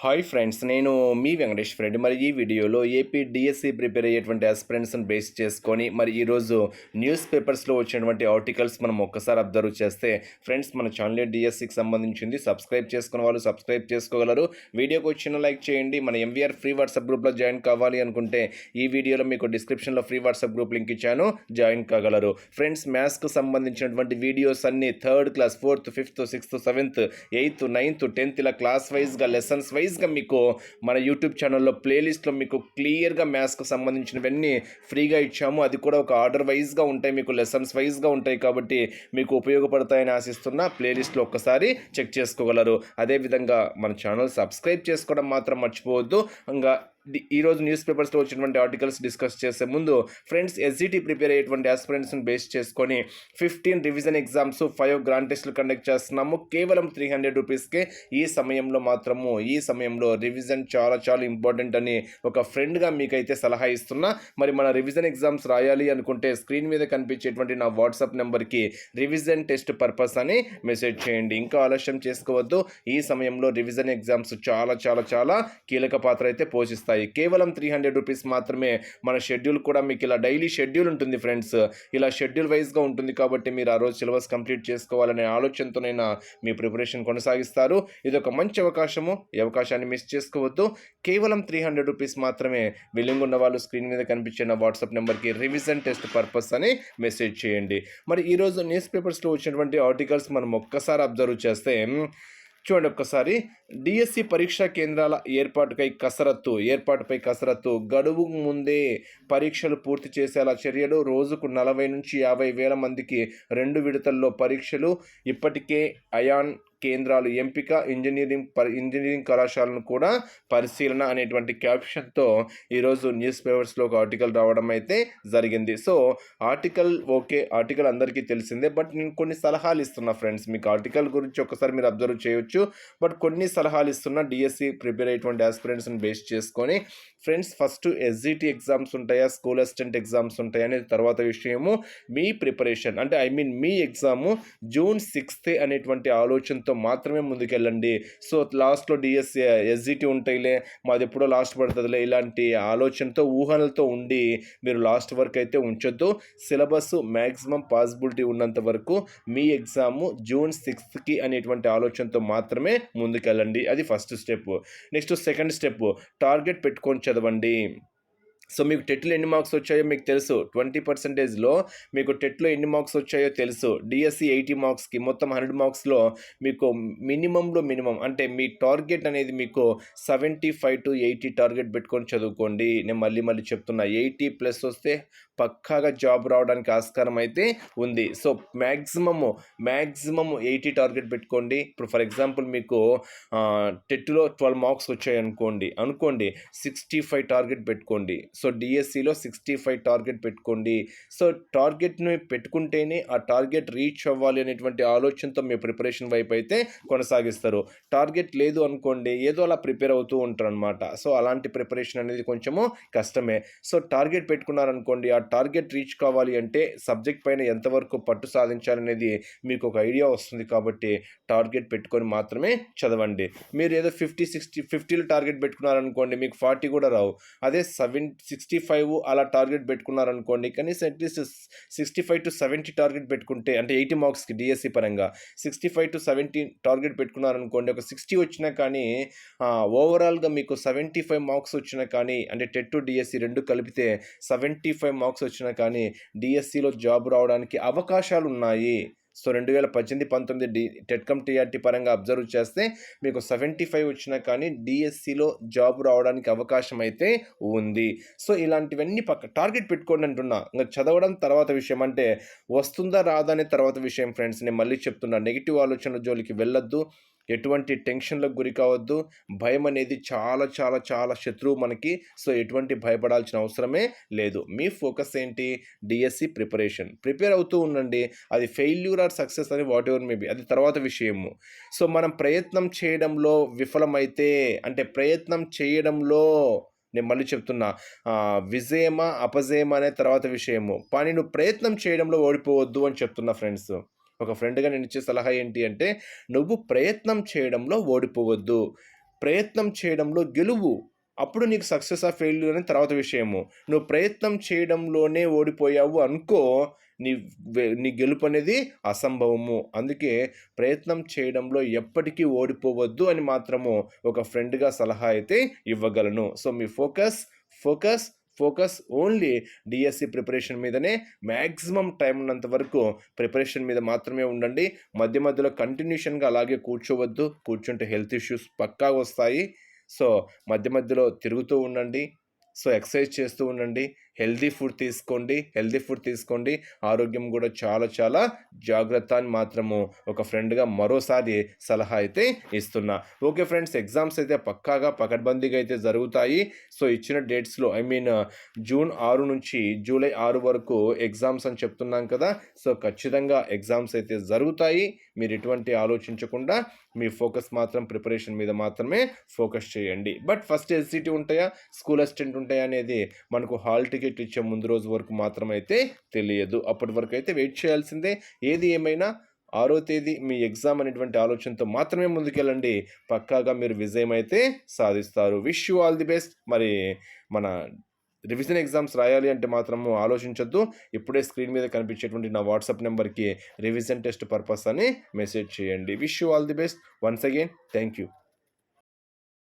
Hi friends, నేను మీ Venkatesh friend. మరి ఈ వీడియోలో ఏపీ డిఎస్సి ప్రిపేర్ అయ్యేటువంటి ఆస్పిరెంట్స్ని బేస్ చేసుకొని మరి ఈరోజు న్యూస్ పేపర్స్లో వచ్చినటువంటి ఆర్టికల్స్ మనం ఒక్కసారి అబ్జర్వ్ చేస్తే ఫ్రెండ్స్, మన ఛానల్ డిఎస్సికి సంబంధించింది. సబ్స్క్రైబ్ చేసుకున్న వాళ్ళు సబ్స్క్రైబ్ చేసుకోగలరు. వీడియోకి వచ్చిన లైక్ చేయండి. మన ఎంవీఆర్ ఫ్రీ వాట్సాప్ గ్రూప్లో జాయిన్ కావాలి అనుకుంటే ఈ వీడియోలో మీకు డిస్క్రిప్షన్లో ఫ్రీ వాట్సాప్ గ్రూప్ లింక్ ఇచ్చాను, జాయిన్ కాగలరు. ఫ్రెండ్స్, మ్యాథ్స్కు సంబంధించినటువంటి వీడియోస్ అన్ని 3rd class, 4th, 5th, 6th, 7th, 8th, 9th, 10th ఇలా క్లాస్ వైజ్గా, లెసన్స్ వైజ్గా మీకు మన యూట్యూబ్ ఛానల్లో ప్లేలిస్ట్లో మీకు క్లియర్గా మ్యాథ్స్కి సంబంధించినవన్నీ ఫ్రీగా ఇచ్చాము. అది కూడా ఒక ఆర్డర్ వైజ్గా ఉంటాయి, మీకు లెసన్స్ వైజ్గా ఉంటాయి కాబట్టి మీకు ఉపయోగపడతాయని ఆశిస్తున్న ప్లేలిస్ట్లో ఒక్కసారి చెక్ చేసుకోగలరు. అదేవిధంగా మన ఛానల్ సబ్స్క్రైబ్ చేసుకోవడం మాత్రం మర్చిపోవద్దు. ఇంకా ఈరోజు న్యూస్ పేపర్స్లో వచ్చినటువంటి ఆర్టికల్స్ డిస్కస్ చేసే ముందు ఫ్రెండ్స్, ఎస్జిటి ప్రిపేర్ అయ్యేటువంటి ఆస్పిరెంట్స్ని బేస్ చేసుకొని 15 రివిజన్ ఎగ్జామ్స్, 5 గ్రాండ్ టెస్టులు కండక్ట్ చేస్తున్నాము. కేవలం 300 రూపీస్కే. ఈ సమయంలో రివిజన్ చాలా చాలా ఇంపార్టెంట్ అని ఒక ఫ్రెండ్గా మీకైతే సలహా ఇస్తున్నా. మరి మన రివిజన్ ఎగ్జామ్స్ రాయాలి అనుకుంటే స్క్రీన్ మీద కనిపించేటువంటి నా వాట్సాప్ నెంబర్కి రివిజన్ టెస్ట్ పర్పస్ అని మెసేజ్ చేయండి. ఇంకా ఆలస్యం చేసుకోవద్దు. ఈ సమయంలో రివిజన్ ఎగ్జామ్స్ చాలా చాలా చాలా కీలక పాత్ర అయితే పోషిస్తాయి. కేవలం 300 రూపీస్ మాత్రమే. మన షెడ్యూల్ కూడా మీకు ఇలా డైలీ షెడ్యూల్ ఉంటుంది ఫ్రెండ్స్. ఇలా షెడ్యూల్ వైజ్గా ఉంటుంది కాబట్టి మీరు ఆ రోజు సిలబస్ కంప్లీట్ చేసుకోవాలనే ఆలోచనతోనైనా మీ ప్రిపరేషన్ కొనసాగిస్తారు. ఇది ఒక మంచి అవకాశము. ఈ అవకాశాన్ని మిస్ చేసుకోవద్దు. కేవలం 300 రూపీస్ మాత్రమే. విల్లింగ్ ఉన్న వాళ్ళు స్క్రీన్ మీద కనిపించే నా వాట్సాప్ నెంబర్కి రివిజన్ టెస్ట్ పర్పస్ అని మెసేజ్ చేయండి. మరి ఈరోజు న్యూస్ పేపర్స్లో వచ్చినటువంటి ఆర్టికల్స్ మనం ఒక్కసారి అబ్జర్వ్ చేస్తే చూడండి ఒక్కసారి. డిఎస్సి పరీక్షా కేంద్రాల ఏర్పాటుపై కసరత్తు. గడువు ముందే పరీక్షలు పూర్తి చేసేలా చర్యలు. రోజుకు 40 నుంచి 50 వేల మందికి 2 విడతల్లో పరీక్షలు. ఇప్పటికే అయాన్ కేంద్రాలు ఎంపిక. ఇంజనీరింగ్ కళాశాలను కూడా పరిశీలన అనేటువంటి క్యాప్షన్తో ఈరోజు న్యూస్ పేపర్స్లో ఒక ఆర్టికల్ రావడం అయితే జరిగింది. సో ఆర్టికల్ అందరికీ తెలిసిందే. బట్ నేను కొన్ని సలహాలు ఇస్తున్నా ఫ్రెండ్స్. మీకు ఆర్టికల్ గురించి ఒకసారి మీరు అబ్జర్వ్ చేయొచ్చు. బట్ కొన్ని సలహాలు ఇస్తున్నా డిఎస్సి ప్రిపేర్ అయ్యేటువంటి ఆస్పిరెంట్స్ని బేస్ చేసుకొని. ఫ్రెండ్స్, ఫస్ట్ ఎస్జిటి ఎగ్జామ్స్ ఉంటాయా, స్కూల్ అసిస్టెంట్ ఎగ్జామ్స్ ఉంటాయా అనేది తర్వాత విషయము. మీ ప్రిపరేషన్ అంటే మీ ఎగ్జాము జూన్ 6th అనేటువంటి ఆలోచనతో మాత్రమే ముందుకెళ్ళండి. సో లాస్ట్లో డిఎస్సి ఎస్జిటి ఉంటాయిలే, మాది ఎప్పుడో లాస్ట్ పడుతుందిలే, ఇలాంటి ఆలోచనతో ఊహలతో ఉండి మీరు లాస్ట్ వరకు అయితే ఉంచొద్దు. సిలబస్ మ్యాక్సిమం పాసిబిలిటీ ఉన్నంత వరకు మీ ఎగ్జాము జూన్ 6th అనేటువంటి ఆలోచనతో మాత్రమే ముందుకెళ్ళండి. అది first step. Next second step, target పెట్టుకొని చదవండి. సో మీకు టెట్లో ఎన్ని మార్క్స్ వచ్చాయో మీకు తెలుసు. 20%లో మీకు టెట్లో ఎన్ని మార్క్స్ వచ్చాయో తెలుసు. డిఎస్సి 80 మార్క్స్కి మొత్తం 100 మార్క్స్లో మీకు మినిమం అంటే మీ టార్గెట్ అనేది మీకు 75 to 80 టార్గెట్ పెట్టుకొని చదువుకోండి. నేను మళ్ళీ చెప్తున్నా, 80+ వస్తే పక్కాగా జాబ్ రావడానికి ఆస్కారం అయితే ఉంది. సో మ్యాక్సిమమ్ 80 టార్గెట్ పెట్టుకోండి. ఇప్పుడు ఫర్ ఎగ్జాంపుల్ మీకు టెట్లో 12 మార్క్స్ వచ్చాయి అనుకోండి 65 టార్గెట్ పెట్టుకోండి. సో డిఎస్సిలో 65 టార్గెట్ పెట్టుకోండి. సో టార్గెట్ని పెట్టుకుంటేనే ఆ టార్గెట్ రీచ్ అవ్వాలి అనేటువంటి ఆలోచనతో మీ ప్రిపరేషన్ వైపు అయితే కొనసాగిస్తారు. టార్గెట్ లేదు అనుకోండి, ఏదో అలా ప్రిపేర్ అవుతూ ఉంటారు అనమాట. సో అలాంటి ప్రిపరేషన్ అనేది కొంచెము కష్టమే. సో టార్గెట్ పెట్టుకున్నారనుకోండి, ఆ టార్గెట్ రీచ్ కావాలి అంటే సబ్జెక్ట్ పైన ఎంతవరకు పట్టు సాధించాలనేది మీకు ఒక ఐడియా వస్తుంది. కాబట్టి టార్గెట్ పెట్టుకొని మాత్రమే చదవండి. మీరు ఏదో 50-60-50లో టార్గెట్ పెట్టుకున్నారనుకోండి, మీకు 40 కూడా రావు. అదే 65 అలా టార్గెట్ పెట్టుకున్నారనుకోండి, కనీసం అట్లీస్ట్ 65 to 70 టార్గెట్ పెట్టుకుంటే, అంటే 80 మార్క్స్కి డిఎస్సి పరంగా 65 to 70 టార్గెట్ పెట్టుకున్నారనుకోండి, ఒక 60 వచ్చినా కానీ ఓవరాల్గా మీకు 75 మార్క్స్ వచ్చినా కానీ, అంటే టెట్ టు డిఎస్సి రెండు కలిపితే 75 మార్క్స్ వచ్చినా కానీ డిఎస్సిలో జాబ్ రావడానికి అవకాశాలు ఉన్నాయి. సో 2018-19 టెట్కమ్ టీఆర్టీ పరంగా అబ్జర్వ్ చేస్తే మీకు 75 వచ్చినా కానీ డిఎస్సిలో జాబ్ రావడానికి అవకాశం అయితే ఉంది. సో ఇలాంటివన్నీ టార్గెట్ పెట్టుకోండి అంటున్నా. ఇంకా చదవడం తర్వాత విషయం, అంటే వస్తుందా రాదా అనే తర్వాత విషయం ఫ్రెండ్స్. నేను మళ్ళీ చెప్తున్నా, నెగిటివ్ ఆలోచనల జోలికి వెళ్ళొద్దు. ఎటువంటి టెన్షన్లకు గురి కావద్దు. భయం అనేది చాలా చాలా చాలా శత్రువు మనకి. సో ఎటువంటి భయపడాల్సిన అవసరమే లేదు. మీ ఫోకస్ ఏంటి? డిఎస్సి ప్రిపేర్ అవుతూ ఉండండి. అది ఫెయిల్యూర్ ఆర్ సక్సెస్ అని వాట్ ఎవర్ మేబీ, అది తర్వాత విషయము. సో మనం ప్రయత్నం చేయడంలో విఫలమైతే, అంటే ప్రయత్నం చేయడంలో, నేను మళ్ళీ చెప్తున్నా, విజయమా అపజయమా అనే తర్వాత విషయము. కానీ నువ్వు ప్రయత్నం చేయడంలో ఓడిపోవద్దు అని చెప్తున్నా ఫ్రెండ్స్. ఒక ఫ్రెండ్గా నేను ఇచ్చే సలహా ఏంటి అంటే, నువ్వు ప్రయత్నం చేయడంలో ఓడిపోవద్దు. ప్రయత్నం చేయడంలో గెలువు. అప్పుడు నీకు సక్సెస్ ఆ ఫెయిల్యూర్ అని తర్వాత విషయము. నువ్వు ప్రయత్నం చేయడంలోనే ఓడిపోయావు అనుకో, నీ గెలుపు అనేది అసంభవము. అందుకే ప్రయత్నం చేయడంలో ఎప్పటికీ ఓడిపోవద్దు అని మాత్రము ఒక ఫ్రెండ్‌గా సలహా అయితే ఇవ్వగలను. సో మీ ఫోకస్ ఓన్లీ డిఎస్సి ప్రిపరేషన్ మీదనే. మ్యాక్సిమం టైం ఉన్నంత వరకు ప్రిపరేషన్ మీద మాత్రమే ఉండండి. మధ్య మధ్యలో కంటిన్యూషన్గా అలాగే కూర్చోవద్దు. కూర్చుంటే హెల్త్ ఇష్యూస్ పక్కా వస్తాయి. సో మధ్య మధ్యలో తిరుగుతూ ఉండండి. సో ఎక్సర్సైజ్ చేస్తూ ఉండండి. హెల్తీ ఫుడ్ తీసుకోండి. ఆరోగ్యం కూడా చాలా చాలా జాగ్రత్త అని మాత్రము ఒక ఫ్రెండ్గా మరోసారి సలహా అయితే ఇస్తున్నా. ఓకే ఫ్రెండ్స్, ఎగ్జామ్స్ అయితే పక్కాగా పకడ్బందీగా అయితే జరుగుతాయి. సో ఇచ్చిన డేట్స్లో జూన్ 6 నుంచి జూలై 6 వరకు ఎగ్జామ్స్ అని చెప్తున్నాం కదా. సో ఖచ్చితంగా ఎగ్జామ్స్ అయితే జరుగుతాయి. మీరు ఎటువంటి ఆలోచించకుండా మీ ఫోకస్ మాత్రం ప్రిపరేషన్ మీద మాత్రమే ఫోకస్ చేయండి. బట్ ఫస్ట్ ఎస్సిటీ ఉంటాయా, స్కూల్ అసిస్టెంట్ ఉంటాయా అనేది మనకు హాల్ టికెట్ ఇచ్చే ముందు రోజు వరకు మాత్రమైతే తెలియదు. అప్పటి వరకు అయితే వెయిట్ చేయాల్సిందే. ఏది ఏమైనా 6వ తేదీ మీ ఎగ్జామ్ అనేటువంటి ఆలోచనతో మాత్రమే ముందుకెళ్ళండి. పక్కాగా మీరు విజయం అయితే సాధిస్తారు. Wish you all the best. మరి మన రివిజన్ ఎగ్జామ్స్ రాయాలి అంటే మాత్రము ఆలోచించొద్దు. ఇప్పుడే స్క్రీన్ మీద కనిపించేటువంటి నా వాట్సాప్ నెంబర్కి రివిజన్ టెస్ట్ పర్పస్ అని మెసేజ్ చేయండి. Wish you all the best. Once again thank you.